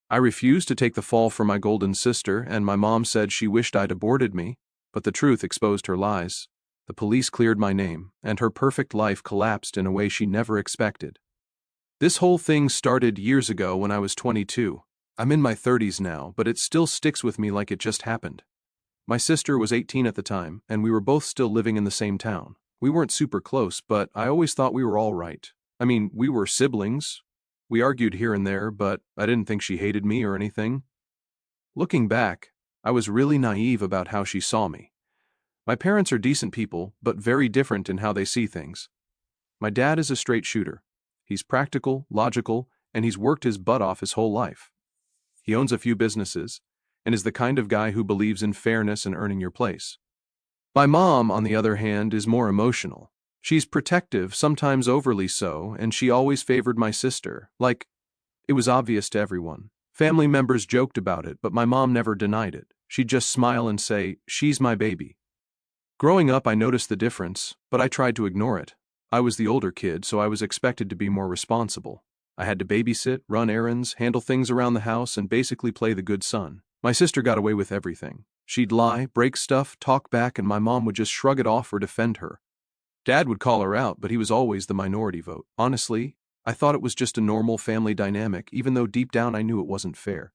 I refused to take the fall for my golden sister, and my mom said she wished I'd aborted me, but the truth exposed her lies. The police cleared my name, and her perfect life collapsed in a way she never expected. This whole thing started years ago when I was 22. I'm in my 30s now, but it still sticks with me like it just happened. My sister was 18 at the time, and we were both still living in the same town. We weren't super close, but I always thought we were all right. I mean, we were siblings. We argued here and there, but I didn't think she hated me or anything. Looking back, I was really naive about how she saw me. My parents are decent people, but very different in how they see things. My dad is a straight shooter. He's practical, logical, and he's worked his butt off his whole life. He owns a few businesses, and is the kind of guy who believes in fairness and earning your place. My mom, on the other hand, is more emotional. She's protective, sometimes overly so, and she always favored my sister. Like, it was obvious to everyone. Family members joked about it, but my mom never denied it. She'd just smile and say, "She's my baby." Growing up, I noticed the difference, but I tried to ignore it. I was the older kid, so I was expected to be more responsible. I had to babysit, run errands, handle things around the house, and basically play the good son. My sister got away with everything. She'd lie, break stuff, talk back, and my mom would just shrug it off or defend her. Dad would call her out, but he was always the minority vote. Honestly, I thought it was just a normal family dynamic, even though deep down I knew it wasn't fair.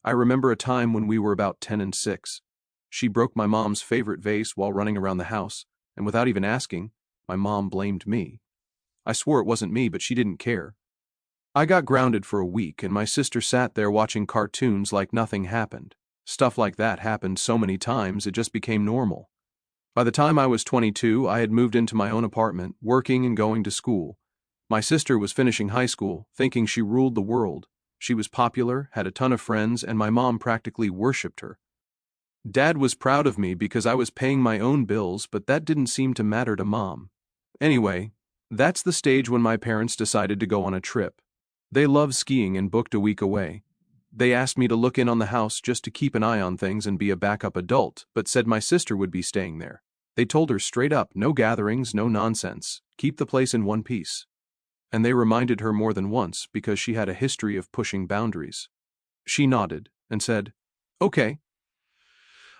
I remember a time when we were about 10 and 6. She broke my mom's favorite vase while running around the house, and without even asking, my mom blamed me. I swore it wasn't me, but she didn't care. I got grounded for a week, and my sister sat there watching cartoons like nothing happened. Stuff like that happened so many times it just became normal. By the time I was 22, I had moved into my own apartment, working and going to school. My sister was finishing high school, thinking she ruled the world. She was popular, had a ton of friends, and my mom practically worshipped her. Dad was proud of me because I was paying my own bills, but that didn't seem to matter to Mom. Anyway, that's the stage when my parents decided to go on a trip. They love skiing and booked a week away. They asked me to look in on the house just to keep an eye on things and be a backup adult, but said my sister would be staying there. They told her straight up, no gatherings, no nonsense, keep the place in one piece. And they reminded her more than once because she had a history of pushing boundaries. She nodded and said, "Okay."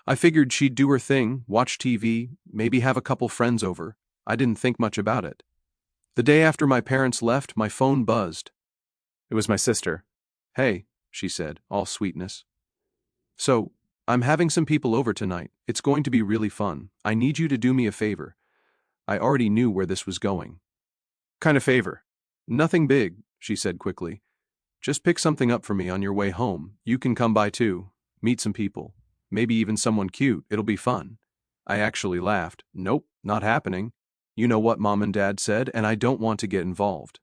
I figured she'd do her thing, watch TV, maybe have a couple friends over. I didn't think much about it. The day after my parents left, my phone buzzed. It was my sister. "Hey," she said, all sweetness. "So, I'm having some people over tonight. It's going to be really fun. I need you to do me a favor." I already knew where this was going. "Kind of favor?" "Nothing big," she said quickly. "Just pick something up for me on your way home. You can come by too. Meet some people. Maybe even someone cute. It'll be fun." I actually laughed. "Nope, not happening. You know what Mom and Dad said, and I don't want to get involved."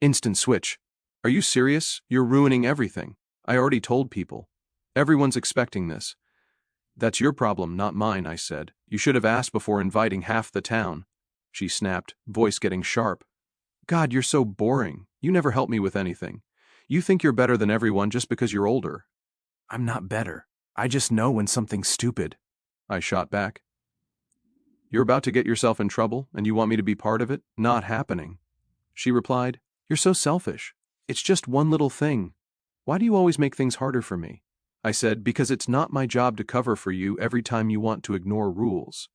Instant switch. "Are you serious? You're ruining everything. I already told people. Everyone's expecting this." "That's your problem, not mine," I said. "You should have asked before inviting half the town." She snapped, voice getting sharp. "God, you're so boring. You never help me with anything. You think you're better than everyone just because you're older." "I'm not better. I just know when something's stupid," I shot back. "You're about to get yourself in trouble, and you want me to be part of it? Not happening." She replied, "You're so selfish. It's just one little thing. Why do you always make things harder for me?" I said, "Because it's not my job to cover for you every time you want to ignore rules."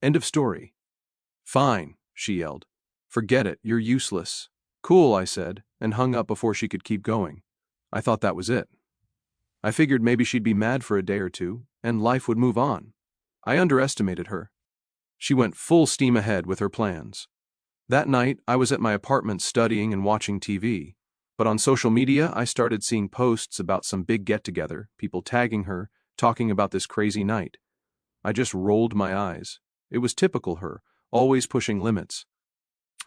End of story. "Fine," she yelled. "Forget it, you're useless." "Cool," I said, and hung up before she could keep going. I thought that was it. I figured maybe she'd be mad for a day or two, and life would move on. I underestimated her. She went full steam ahead with her plans. That night, I was at my apartment studying and watching TV. But on social media, I started seeing posts about some big get-together, people tagging her, talking about this crazy night. I just rolled my eyes. It was typical her, always pushing limits.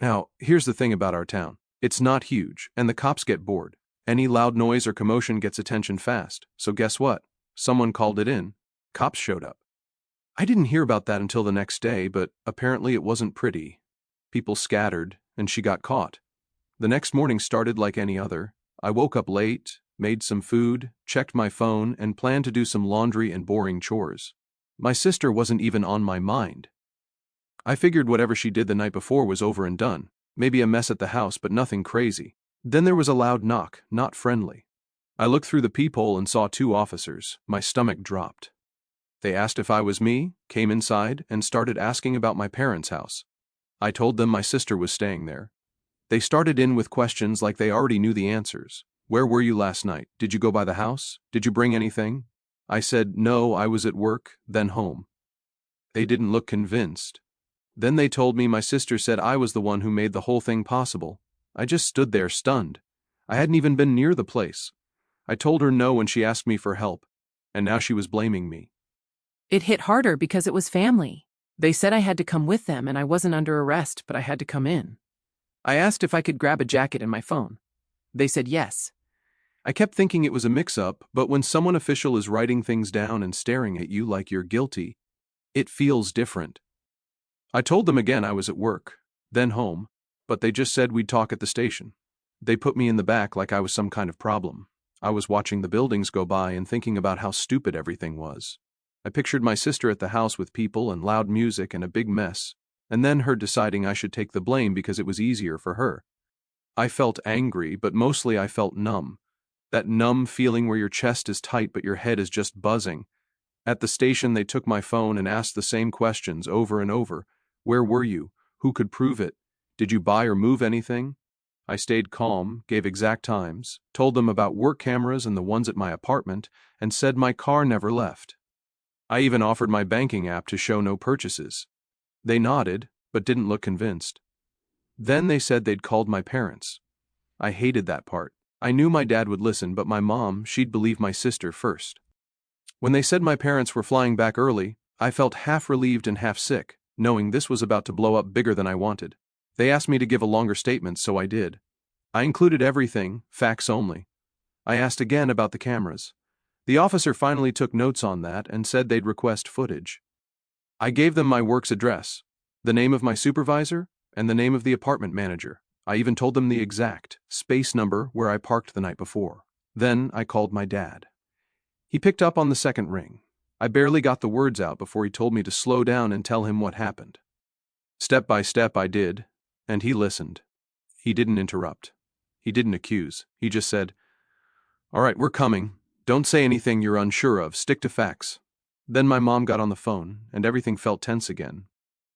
Now, here's the thing about our town. It's not huge, and the cops get bored. Any loud noise or commotion gets attention fast. So guess what? Someone called it in. Cops showed up. I didn't hear about that until the next day, but apparently it wasn't pretty. People scattered, and she got caught. The next morning started like any other. I woke up late, made some food, checked my phone, and planned to do some laundry and boring chores. My sister wasn't even on my mind. I figured whatever she did the night before was over and done. Maybe a mess at the house, but nothing crazy. Then there was a loud knock, not friendly. I looked through the peephole and saw two officers. My stomach dropped. They asked if I was me, came inside, and started asking about my parents' house. I told them my sister was staying there. They started in with questions like they already knew the answers. Where were you last night? Did you go by the house? Did you bring anything? I said, no, I was at work, then home. They didn't look convinced. Then they told me my sister said I was the one who made the whole thing possible. I just stood there stunned. I hadn't even been near the place. I told her no when she asked me for help, and now she was blaming me. It hit harder because it was family. They said I had to come with them and I wasn't under arrest, but I had to come in. I asked if I could grab a jacket and my phone. They said yes. I kept thinking it was a mix-up, but when someone official is writing things down and staring at you like you're guilty, it feels different. I told them again I was at work, then home, but they just said we'd talk at the station. They put me in the back like I was some kind of problem. I was watching the buildings go by and thinking about how stupid everything was. I pictured my sister at the house with people and loud music and a big mess, and then her deciding I should take the blame because it was easier for her. I felt angry, but mostly I felt numb. That numb feeling where your chest is tight but your head is just buzzing. At the station they took my phone and asked the same questions over and over. Where were you? Who could prove it? Did you buy or move anything? I stayed calm, gave exact times, told them about work cameras and the ones at my apartment, and said my car never left. I even offered my banking app to show no purchases. They nodded, but didn't look convinced. Then they said they'd called my parents. I hated that part. I knew my dad would listen, but my mom, she'd believe my sister first. When they said my parents were flying back early, I felt half relieved and half sick, knowing this was about to blow up bigger than I wanted. They asked me to give a longer statement, so I did. I included everything, facts only. I asked again about the cameras. The officer finally took notes on that and said they'd request footage. I gave them my work's address, the name of my supervisor, and the name of the apartment manager. I even told them the exact space number where I parked the night before. Then I called my dad. He picked up on the second ring. I barely got the words out before he told me to slow down and tell him what happened. Step by step I did, and he listened. He didn't interrupt. He didn't accuse. He just said, "All right, we're coming. Don't say anything you're unsure of. Stick to facts." Then my mom got on the phone, and everything felt tense again.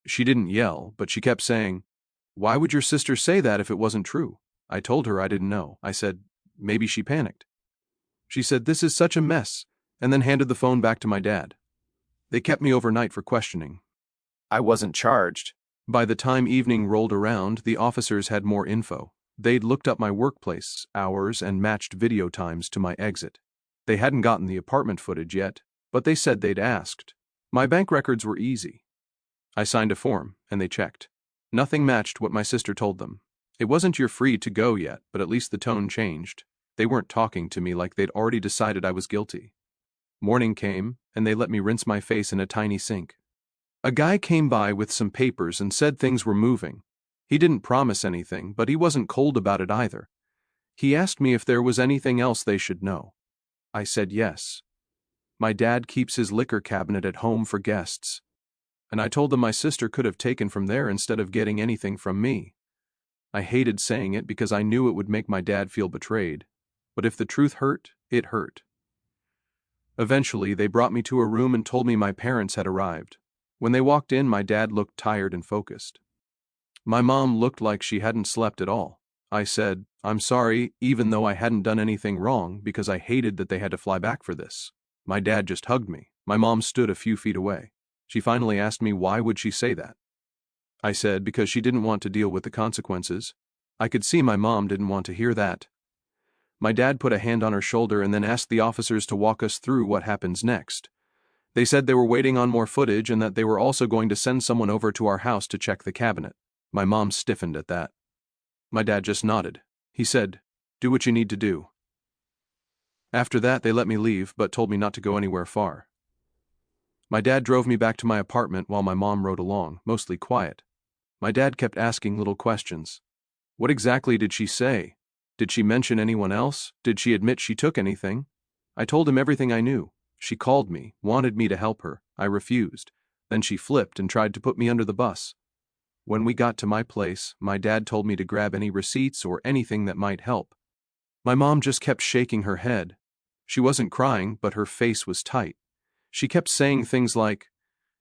She didn't yell, but she kept saying, "Why would your sister say that if it wasn't true?" I told her I didn't know. I said, "Maybe she panicked." She said, "This is such a mess," and then handed the phone back to my dad. They kept me overnight for questioning. I wasn't charged. By the time evening rolled around, the officers had more info. They'd looked up my workplace hours and matched video times to my exit. They hadn't gotten the apartment footage yet, but they said they'd asked. My bank records were easy. I signed a form, and they checked. Nothing matched what my sister told them. It wasn't "you're free to go" yet, but at least the tone changed. They weren't talking to me like they'd already decided I was guilty. Morning came, and they let me rinse my face in a tiny sink. A guy came by with some papers and said things were moving. He didn't promise anything, but he wasn't cold about it either. He asked me if there was anything else they should know. I said yes. My dad keeps his liquor cabinet at home for guests. And I told them my sister could have taken from there instead of getting anything from me. I hated saying it because I knew it would make my dad feel betrayed. But if the truth hurt, it hurt. Eventually, they brought me to a room and told me my parents had arrived. When they walked in, my dad looked tired and focused. My mom looked like she hadn't slept at all. I said, "I'm sorry," even though I hadn't done anything wrong, because I hated that they had to fly back for this. My dad just hugged me. My mom stood a few feet away. She finally asked me why would she say that. I said because she didn't want to deal with the consequences. I could see my mom didn't want to hear that. My dad put a hand on her shoulder and then asked the officers to walk us through what happens next. They said they were waiting on more footage and that they were also going to send someone over to our house to check the cabinet. My mom stiffened at that. My dad just nodded. He said, "Do what you need to do." After that, they let me leave, but told me not to go anywhere far. My dad drove me back to my apartment while my mom rode along, mostly quiet. My dad kept asking little questions. What exactly did she say? Did she mention anyone else? Did she admit she took anything? I told him everything I knew. She called me, wanted me to help her. I refused. Then she flipped and tried to put me under the bus. When we got to my place, my dad told me to grab any receipts or anything that might help. My mom just kept shaking her head. She wasn't crying, but her face was tight. She kept saying things like,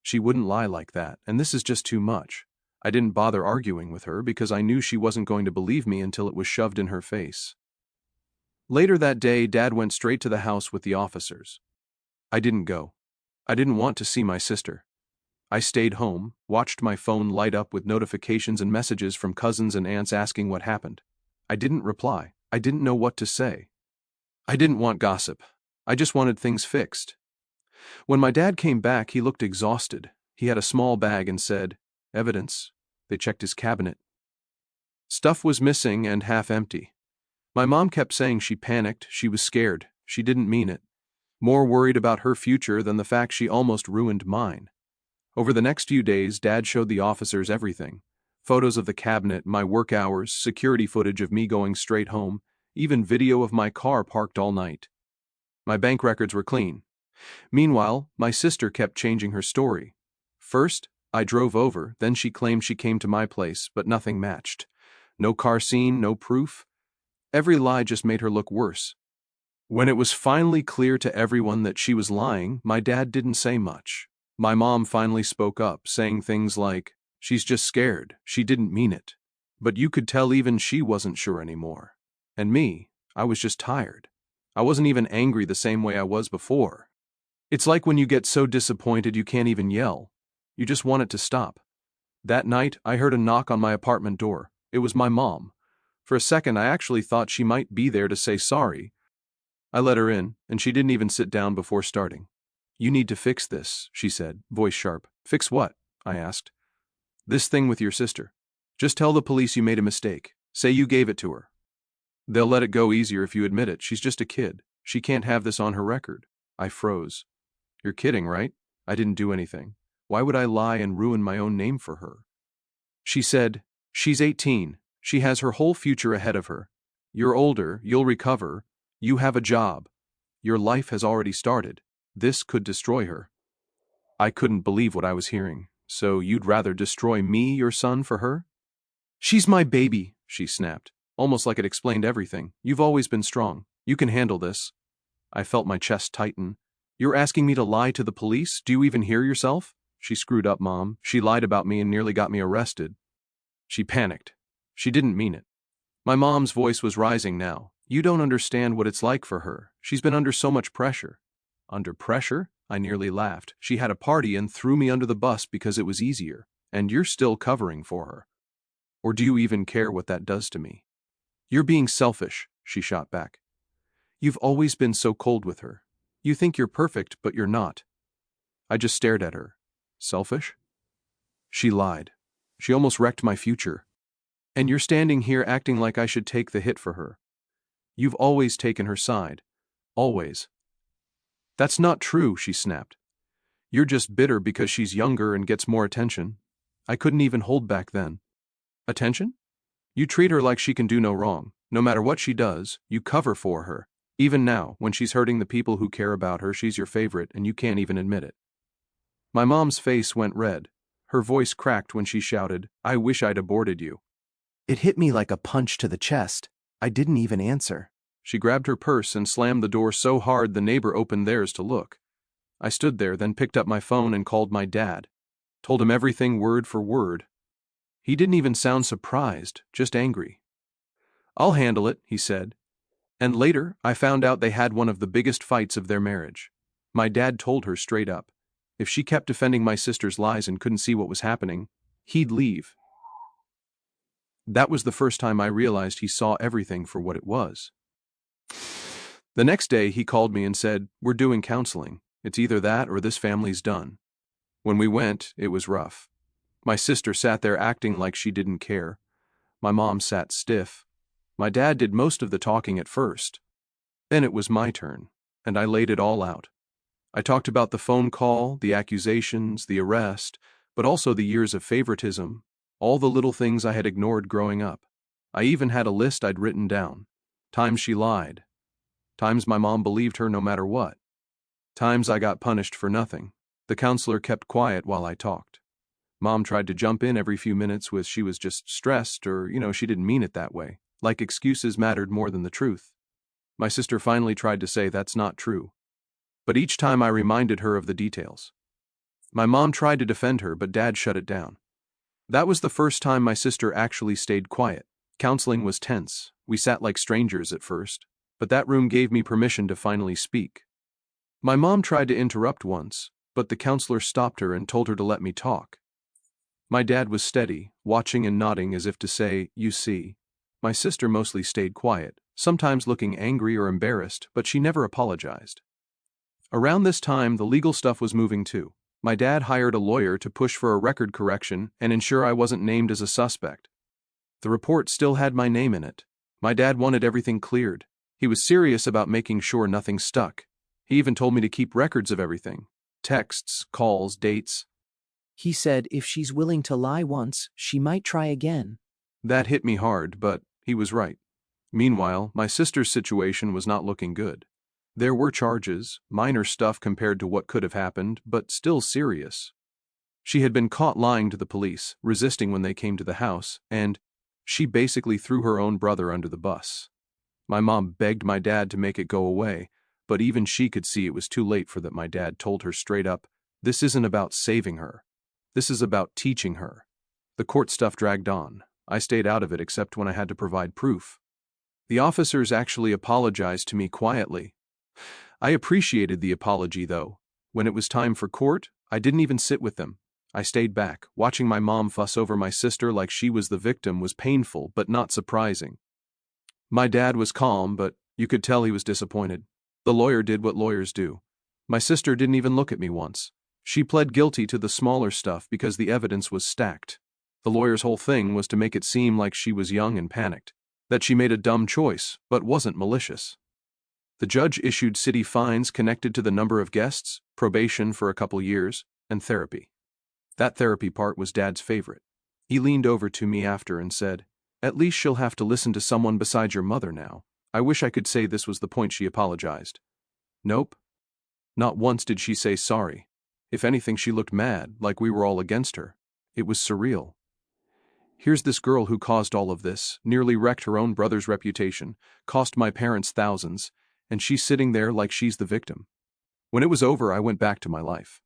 "She wouldn't lie like that, and this is just too much." I didn't bother arguing with her because I knew she wasn't going to believe me until it was shoved in her face. Later that day, Dad went straight to the house with the officers. I didn't go. I didn't want to see my sister. I stayed home, watched my phone light up with notifications and messages from cousins and aunts asking what happened. I didn't reply. I didn't know what to say. I didn't want gossip. I just wanted things fixed. When my dad came back, he looked exhausted. He had a small bag and said, "Evidence." They checked his cabinet. Stuff was missing and half empty. My mom kept saying she panicked, she was scared, she didn't mean it. More worried about her future than the fact she almost ruined mine. Over the next few days, Dad showed the officers everything. Photos of the cabinet, my work hours, security footage of me going straight home, even video of my car parked all night. My bank records were clean. Meanwhile, my sister kept changing her story. First, I drove over, then she claimed she came to my place, but nothing matched. No car scene, no proof. Every lie just made her look worse. When it was finally clear to everyone that she was lying, my dad didn't say much. My mom finally spoke up, saying things like, "She's just scared, she didn't mean it." But you could tell even she wasn't sure anymore. And me, I was just tired. I wasn't even angry the same way I was before. It's like when you get so disappointed you can't even yell. You just want it to stop. That night, I heard a knock on my apartment door. It was my mom. For a second, I actually thought she might be there to say sorry. I let her in, and she didn't even sit down before starting. "You need to fix this," she said, voice sharp. "Fix what?" I asked. "This thing with your sister. Just tell the police you made a mistake. Say you gave it to her. They'll let it go easier if you admit it. She's just a kid. She can't have this on her record." I froze. "You're kidding, right? I didn't do anything. Why would I lie and ruin my own name for her?" She said, "She's 18. She has her whole future ahead of her. You're older, you'll recover. You have a job. Your life has already started. This could destroy her." I couldn't believe what I was hearing. "So you'd rather destroy me, your son, for her?" "She's my baby," she snapped, almost like it explained everything. "You've always been strong. You can handle this." I felt my chest tighten. "You're asking me to lie to the police? Do you even hear yourself?" "She screwed up, Mom. She lied about me and nearly got me arrested." She panicked. She didn't mean it. My mom's voice was rising now. "You don't understand what it's like for her. She's been under so much pressure." "Under pressure?" I nearly laughed. "She had a party and threw me under the bus because it was easier. And you're still covering for her. Or do you even care what that does to me?" "You're being selfish," she shot back. "You've always been so cold with her. You think you're perfect, but you're not." I just stared at her. "Selfish?" She lied. She almost wrecked my future. And you're standing here acting like I should take the hit for her. You've always taken her side. Always. "That's not true," she snapped. "You're just bitter because she's younger and gets more attention." I couldn't even hold back then. "Attention? You treat her like she can do no wrong. No matter what she does, you cover for her. Even now, when she's hurting the people who care about her, she's your favorite and you can't even admit it." My mom's face went red. Her voice cracked when she shouted, "I wish I'd aborted you." It hit me like a punch to the chest. I didn't even answer. She grabbed her purse and slammed the door so hard the neighbor opened theirs to look. I stood there, then picked up my phone and called my dad. Told him everything word for word. He didn't even sound surprised, just angry. "I'll handle it," he said. And later, I found out they had one of the biggest fights of their marriage. My dad told her straight up. If she kept defending my sister's lies and couldn't see what was happening, he'd leave. That was the first time I realized he saw everything for what it was. The next day, he called me and said, "We're doing counseling. It's either that or this family's done." When we went, it was rough. My sister sat there acting like she didn't care. My mom sat stiff. My dad did most of the talking at first. Then it was my turn, and I laid it all out. I talked about the phone call, the accusations, the arrest, but also the years of favoritism, all the little things I had ignored growing up. I even had a list I'd written down. Times she lied. Times my mom believed her no matter what. Times I got punished for nothing. The counselor kept quiet while I talked. Mom tried to jump in every few minutes with she was just stressed or, she didn't mean it that way, like excuses mattered more than the truth. My sister finally tried to say that's not true. But each time I reminded her of the details. My mom tried to defend her, but Dad shut it down. That was the first time my sister actually stayed quiet. Counseling was tense. We sat like strangers at first, but that room gave me permission to finally speak. My mom tried to interrupt once, but the counselor stopped her and told her to let me talk. My dad was steady, watching and nodding as if to say, "You see." My sister mostly stayed quiet, sometimes looking angry or embarrassed, but she never apologized. Around this time, the legal stuff was moving too. My dad hired a lawyer to push for a record correction and ensure I wasn't named as a suspect. The report still had my name in it. My dad wanted everything cleared. He was serious about making sure nothing stuck. He even told me to keep records of everything. Texts, calls, dates. He said if she's willing to lie once, she might try again. That hit me hard, but he was right. Meanwhile, my sister's situation was not looking good. There were charges, minor stuff compared to what could have happened, but still serious. She had been caught lying to the police, resisting when they came to the house, and she basically threw her own brother under the bus. My mom begged my dad to make it go away, but even she could see it was too late for that. My dad told her straight up, "This isn't about saving her. This is about teaching her." The court stuff dragged on. I stayed out of it except when I had to provide proof. The officers actually apologized to me quietly. I appreciated the apology, though. When it was time for court, I didn't even sit with them. I stayed back. Watching my mom fuss over my sister like she was the victim was painful but not surprising. My dad was calm, but you could tell he was disappointed. The lawyer did what lawyers do. My sister didn't even look at me once. She pled guilty to the smaller stuff because the evidence was stacked. The lawyer's whole thing was to make it seem like she was young and panicked, that she made a dumb choice, but wasn't malicious. The judge issued city fines connected to the number of guests, probation for a couple years, and therapy. That therapy part was Dad's favorite. He leaned over to me after and said, "At least she'll have to listen to someone besides your mother now." I wish I could say this was the point she apologized. Nope. Not once did she say sorry. If anything, she looked mad, like we were all against her. It was surreal. Here's this girl who caused all of this, nearly wrecked her own brother's reputation, cost my parents thousands, and she's sitting there like she's the victim. When it was over, I went back to my life.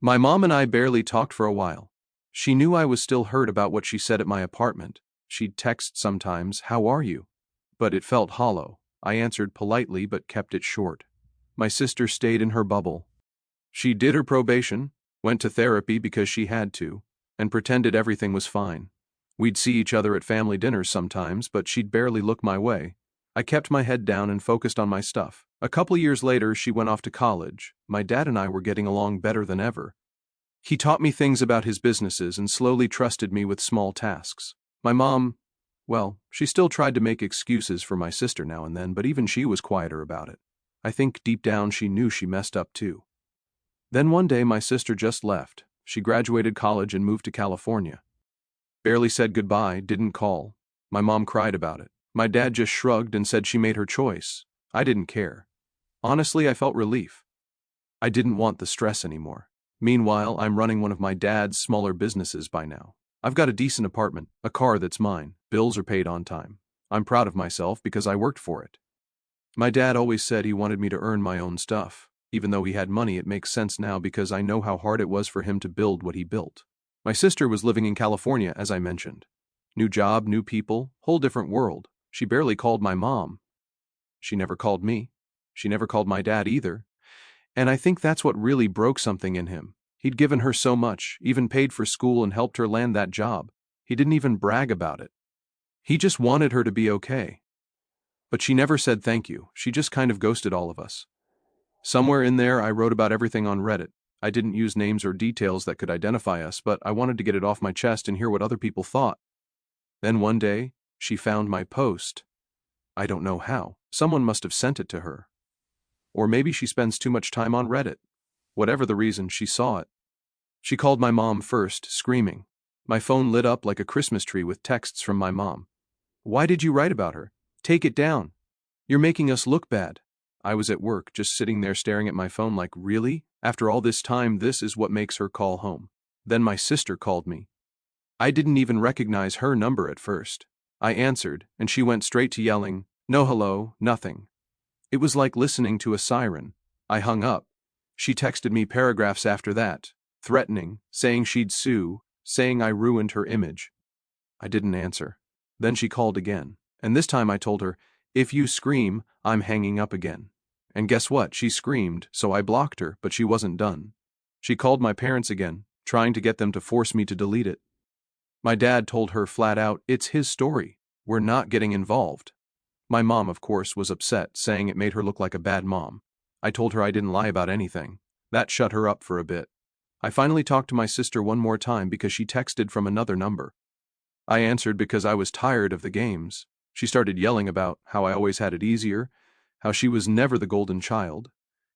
My mom and I barely talked for a while. She knew I was still hurt about what she said at my apartment. She'd text sometimes, "How are you?" But it felt hollow. I answered politely but kept it short. My sister stayed in her bubble. She did her probation, went to therapy because she had to, and pretended everything was fine. We'd see each other at family dinners sometimes, but she'd barely look my way. I kept my head down and focused on my stuff. A couple years later, she went off to college. My dad and I were getting along better than ever. He taught me things about his businesses and slowly trusted me with small tasks. My mom, well, she still tried to make excuses for my sister now and then, but even she was quieter about it. I think deep down she knew she messed up too. Then one day my sister just left. She graduated college and moved to California. Barely said goodbye, didn't call. My mom cried about it. My dad just shrugged and said she made her choice. I didn't care. Honestly, I felt relief. I didn't want the stress anymore. Meanwhile, I'm running one of my dad's smaller businesses by now. I've got a decent apartment, a car that's mine, bills are paid on time. I'm proud of myself because I worked for it. My dad always said he wanted me to earn my own stuff. Even though he had money, it makes sense now because I know how hard it was for him to build what he built. My sister was living in California, as I mentioned. New job, new people, whole different world. She barely called my mom. She never called me. She never called my dad either. And I think that's what really broke something in him. He'd given her so much, even paid for school and helped her land that job. He didn't even brag about it. He just wanted her to be okay. But she never said thank you. She just kind of ghosted all of us. Somewhere in there, I wrote about everything on Reddit. I didn't use names or details that could identify us, but I wanted to get it off my chest and hear what other people thought. Then one day, she found my post. I don't know how. Someone must have sent it to her. Or maybe she spends too much time on Reddit. Whatever the reason, she saw it. She called my mom first, screaming. My phone lit up like a Christmas tree with texts from my mom. "Why did you write about her? Take it down. You're making us look bad." I was at work, just sitting there staring at my phone like, really? After all this time, this is what makes her call home. Then my sister called me. I didn't even recognize her number at first. I answered, and she went straight to yelling, "No hello, nothing." It was like listening to a siren. I hung up. She texted me paragraphs after that, threatening, saying she'd sue, saying I ruined her image. I didn't answer. Then she called again, and this time I told her, "If you scream, I'm hanging up again." And guess what? She screamed, so I blocked her, but she wasn't done. She called my parents again, trying to get them to force me to delete it. My dad told her flat out, "It's his story. We're not getting involved." My mom, of course, was upset, saying it made her look like a bad mom. I told her I didn't lie about anything. That shut her up for a bit. I finally talked to my sister one more time because she texted from another number. I answered because I was tired of the games. She started yelling about how I always had it easier, how she was never the golden child,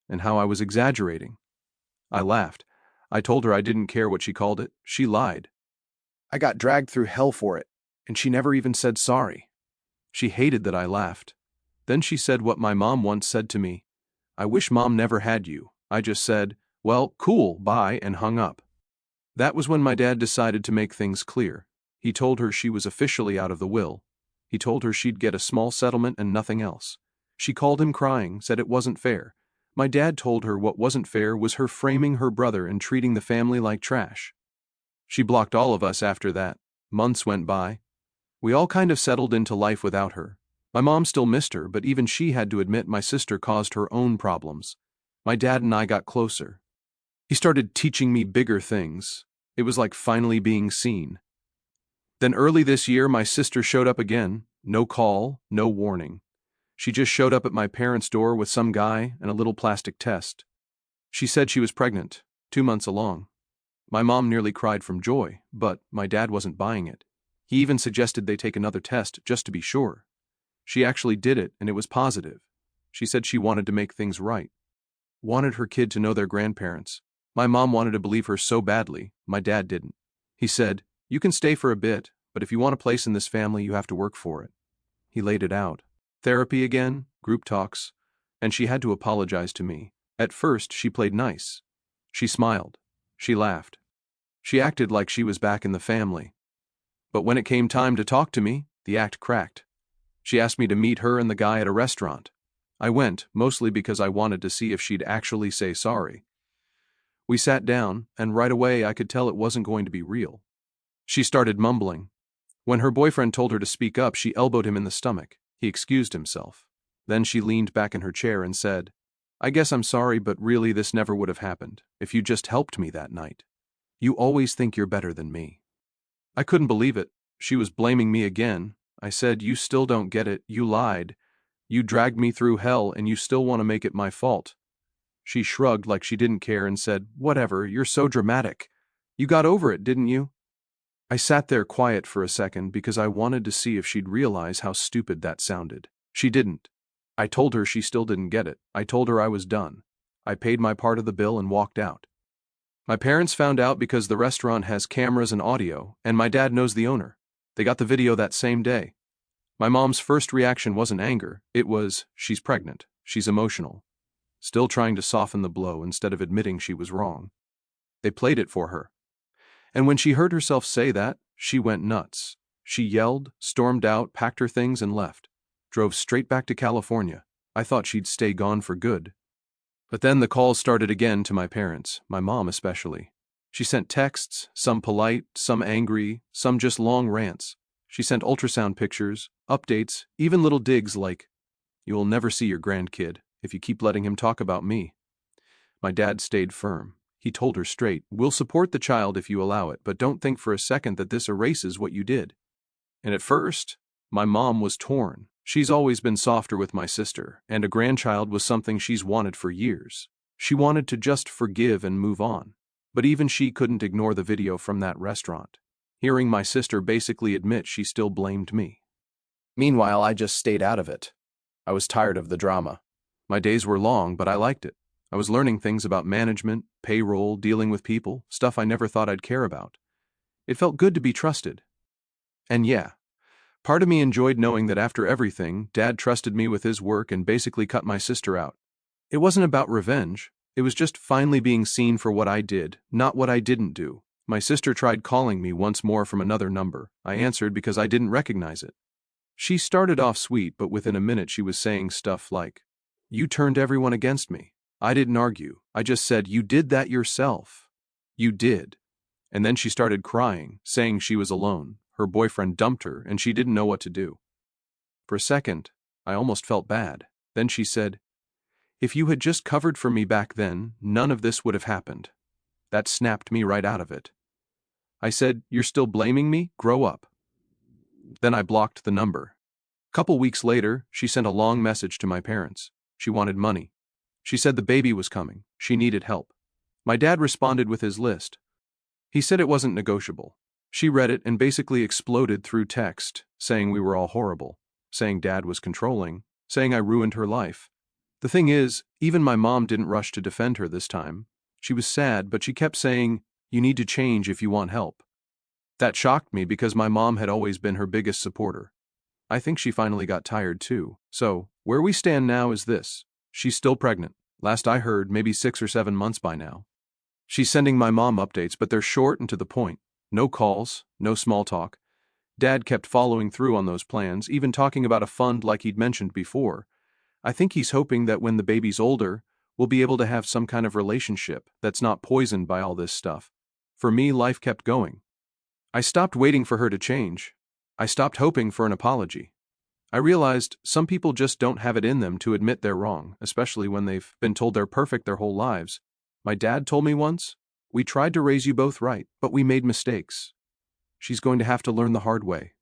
and how I was exaggerating. I laughed. I told her I didn't care what she called it. She lied. I got dragged through hell for it, and she never even said sorry. She hated that I laughed. Then she said what my mom once said to me, "I wish Mom never had you." I just said, "Well, cool, bye," and hung up. That was when my dad decided to make things clear. He told her she was officially out of the will. He told her she'd get a small settlement and nothing else. She called him crying, said it wasn't fair. My dad told her what wasn't fair was her framing her brother and treating the family like trash. She blocked all of us after that. Months went by. We all kind of settled into life without her. My mom still missed her, but even she had to admit my sister caused her own problems. My dad and I got closer. He started teaching me bigger things. It was like finally being seen. Then early this year, my sister showed up again. No call, no warning. She just showed up at my parents' door with some guy and a little plastic test. She said she was pregnant, 2 months along. My mom nearly cried from joy, but my dad wasn't buying it. He even suggested they take another test just to be sure. She actually did it, and it was positive. She said she wanted to make things right. Wanted her kid to know their grandparents. My mom wanted to believe her so badly, my dad didn't. He said, "You can stay for a bit, but if you want a place in this family, you have to work for it." He laid it out. Therapy again, group talks, and she had to apologize to me. At first, she played nice. She smiled. She laughed. She acted like she was back in the family. But when it came time to talk to me, the act cracked. She asked me to meet her and the guy at a restaurant. I went, mostly because I wanted to see if she'd actually say sorry. We sat down, and right away I could tell it wasn't going to be real. She started mumbling. When her boyfriend told her to speak up, she elbowed him in the stomach. He excused himself. Then she leaned back in her chair and said, "I guess I'm sorry, but really this never would have happened if you just helped me that night. You always think you're better than me." I couldn't believe it. She was blaming me again. I said, "You still don't get it. You lied. You dragged me through hell and you still want to make it my fault." She shrugged like she didn't care and said, "Whatever, you're so dramatic. You got over it, didn't you?" I sat there quiet for a second because I wanted to see if she'd realize how stupid that sounded. She didn't. I told her she still didn't get it. I told her I was done. I paid my part of the bill and walked out. My parents found out because the restaurant has cameras and audio, and my dad knows the owner. They got the video that same day. My mom's first reaction wasn't anger. It was, "She's pregnant. She's emotional." Still trying to soften the blow instead of admitting she was wrong. They played it for her. And when she heard herself say that, she went nuts. She yelled, stormed out, packed her things and left. Drove straight back to California. I thought she'd stay gone for good. But then the calls started again to my parents, my mom especially. She sent texts, some polite, some angry, some just long rants. She sent ultrasound pictures, updates, even little digs like, "You will never see your grandkid if you keep letting him talk about me." My dad stayed firm. He told her straight, "We'll support the child if you allow it, but don't think for a second that this erases what you did." And at first, my mom was torn. She's always been softer with my sister, and a grandchild was something she's wanted for years. She wanted to just forgive and move on. But even she couldn't ignore the video from that restaurant. Hearing my sister basically admit she still blamed me. Meanwhile, I just stayed out of it. I was tired of the drama. My days were long, but I liked it. I was learning things about management, payroll, dealing with people, stuff I never thought I'd care about. It felt good to be trusted. And yeah, part of me enjoyed knowing that after everything, Dad trusted me with his work and basically cut my sister out. It wasn't about revenge. It was just finally being seen for what I did, not what I didn't do. My sister tried calling me once more from another number. I answered because I didn't recognize it. She started off sweet, but within a minute she was saying stuff like, You turned everyone against me. I didn't argue. I just said, you did that yourself. You did. And then she started crying, saying she was alone. Her boyfriend dumped her and she didn't know what to do. For a second, I almost felt bad. Then she said, if you had just covered for me back then, none of this would have happened. That snapped me right out of it. I said, you're still blaming me? Grow up. Then I blocked the number. Couple weeks later, she sent a long message to my parents. She wanted money. She said the baby was coming. She needed help. My dad responded with his list. He said it wasn't negotiable. She read it and basically exploded through text, saying we were all horrible, saying Dad was controlling, saying I ruined her life. The thing is, even my mom didn't rush to defend her this time. She was sad, but she kept saying, you need to change if you want help. That shocked me because my mom had always been her biggest supporter. I think she finally got tired too. So, where we stand now is this. She's still pregnant. Last I heard, maybe 6 or 7 months by now. She's sending my mom updates, but they're short and to the point. No calls, no small talk. Dad kept following through on those plans, even talking about a fund like he'd mentioned before. I think he's hoping that when the baby's older, we'll be able to have some kind of relationship that's not poisoned by all this stuff. For me, life kept going. I stopped waiting for her to change. I stopped hoping for an apology. I realized some people just don't have it in them to admit they're wrong, especially when they've been told they're perfect their whole lives. My dad told me once, we tried to raise you both right, but we made mistakes. She's going to have to learn the hard way.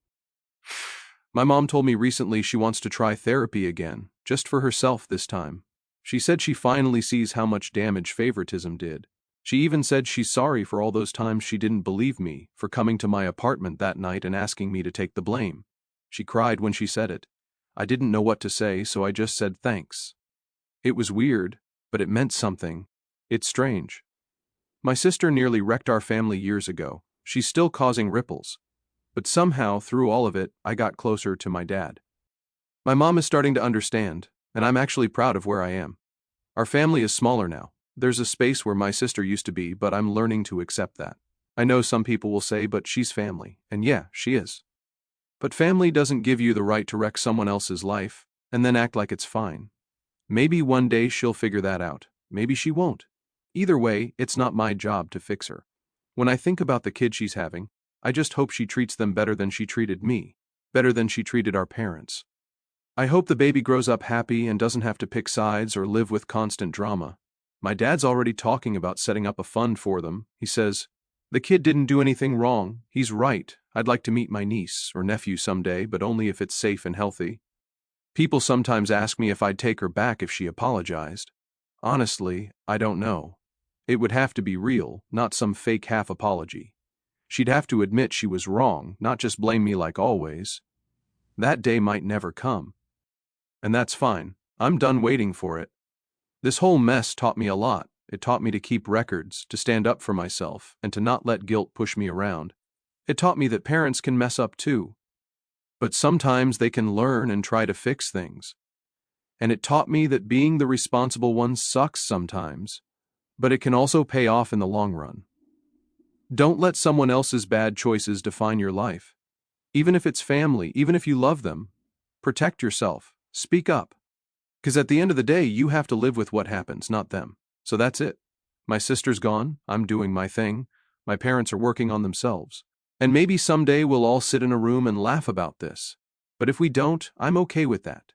My mom told me recently she wants to try therapy again, just for herself this time. She said she finally sees how much damage favoritism did. She even said she's sorry for all those times she didn't believe me for coming to my apartment that night and asking me to take the blame. She cried when she said it. I didn't know what to say, so I just said thanks. It was weird, but it meant something. It's strange. My sister nearly wrecked our family years ago. She's still causing ripples. But somehow, through all of it, I got closer to my dad. My mom is starting to understand, and I'm actually proud of where I am. Our family is smaller now. There's a space where my sister used to be, but I'm learning to accept that. I know some people will say, but she's family. And yeah, she is. But family doesn't give you the right to wreck someone else's life, and then act like it's fine. Maybe one day she'll figure that out. Maybe she won't. Either way, it's not my job to fix her. When I think about the kid she's having, I just hope she treats them better than she treated me, better than she treated our parents. I hope the baby grows up happy and doesn't have to pick sides or live with constant drama. My dad's already talking about setting up a fund for them. He says, the kid didn't do anything wrong. He's right. I'd like to meet my niece or nephew someday, but only if it's safe and healthy. People sometimes ask me if I'd take her back if she apologized. Honestly, I don't know. It would have to be real, not some fake half apology. She'd have to admit she was wrong, not just blame me like always. That day might never come. And that's fine. I'm done waiting for it. This whole mess taught me a lot. It taught me to keep records, to stand up for myself, and to not let guilt push me around. It taught me that parents can mess up too. But sometimes they can learn and try to fix things. And it taught me that being the responsible one sucks sometimes, but it can also pay off in the long run. Don't let someone else's bad choices define your life. Even if it's family, even if you love them, protect yourself, speak up. Because at the end of the day, you have to live with what happens, not them. So that's it. My sister's gone, I'm doing my thing, my parents are working on themselves. And maybe someday we'll all sit in a room and laugh about this. But if we don't, I'm okay with that.